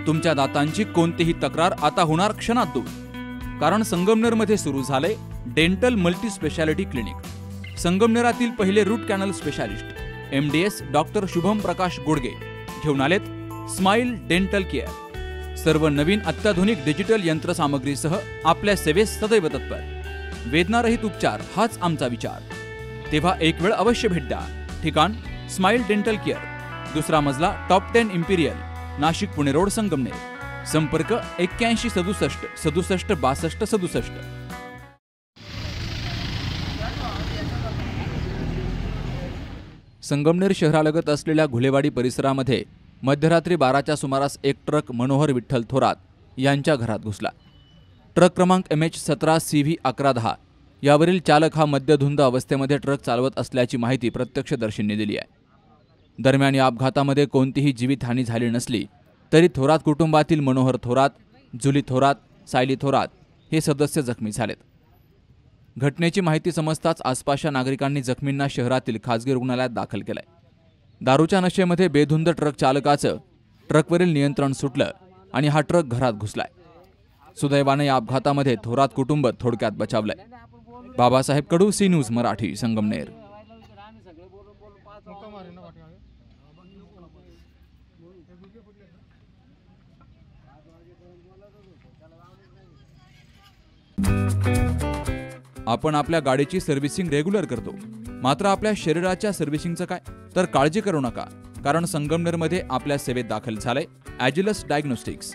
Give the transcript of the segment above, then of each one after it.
तुमच्या दातांची कोणतीही तक्रार आता होणार क्षणात दूर, कारण संगमनेरमध्ये सुरू झाले डेंटल मल्टी स्पेशालिटी क्लिनिक। संगमनेरातील पहिले root canal specialist MDS doctor Shubham Prakash Godge घेऊन आलेत स्माइल डेंटल केअर। सर्व नवीन अत्याधुनिक डिजिटल यंत्रसामग्रीसह आपल्या सेवेस सदैव तत्पर। वेदनारहित उपचार हाच आमचा विचार, तेव्हा एक वेळ अवश्य भेट द्या। ठिकाण स्माइल डेंटल केअर, दुसरा मजला top 10 Imperial, Nashik Pune road, Sangamner. संपर्क 81 67 67 62 67। संगमनेर शहरालगत असलेल्या घुलेवाडी परिसरामध्ये मध्यरात्री 12च्या सुमारास एक ट्रक मनोहर विठ्ठल थोरात यांच्या घरात घुसला। ट्रक क्रमांक MH17CV 1110 यावरील चालक हा मद्यधुंद अवस्थेमध्ये ट्रक चालवत असल्याची माहिती प्रत्यक्षदर्शींनी दिली आहे। दरम्यान या अपघातामध्ये कोणतीही जीवितहानी झाली नसली तरी थोरात कुटुंबातील मनोहर थोरात, जुली थोरात, सायली थोरात हे सदस्य जखमी झालेत। घटनेची माहिती समजताच आसपासच्या नागरिकांनी जखमींना शहरातील खासगी रुग्णालयात दाखल केलंय। दारूच्या नशेमध्ये बेधुंद ट्रक चालकाचं ट्रकवरील नियंत्रण सुटलं आणि हा ट्रक घरात घुसलाय। सुदैवाने या अपघातामध्ये थोरात कुटुंब थोडक्यात बचावलंय। बाबासाहेब कडू, सी न्यूज मराठी, संगमनेर। आपण आपल्या गाडीची सर्व्हिसिंग रेग्युलर करतो, मात्र आपल्या शरीराच्या सर्व्हिसिंगचं काय? तर काळजी करू नका, कारण संगमनेरमध्ये आपल्या सेवेत दाखल झालंय ॲजिलस डायग्नोस्टिक्स।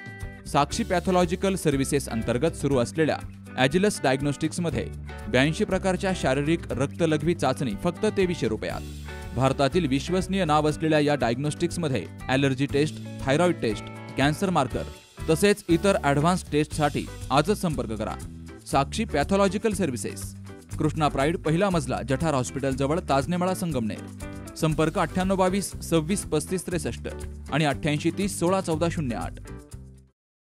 साक्षी पॅथॉलॉजिकल सर्व्हिसेस अंतर्गत सुरू असलेल्या ॲजिलस डायग्नोस्टिक्समध्ये 82 प्रकारच्या शारीरिक रक्तलघवी चाचणी फक्त 2300 रुपयात। भारतातील विश्वसनीय नाव असलेल्या या डायग्नोस्टिक्समध्ये allergy test, thyroid test, cancer marker तसेच इतर ॲडव्हान्स टेस्टसाठी आजच संपर्क करा। Sakshi pathological services, Krishna pride, पहिला मजला, जठार हॉस्पिटल जवळ, ताजनेमाळा, संगमनेर। संपर्क 9822 26 35 63 आणि 88 30 16 14 08।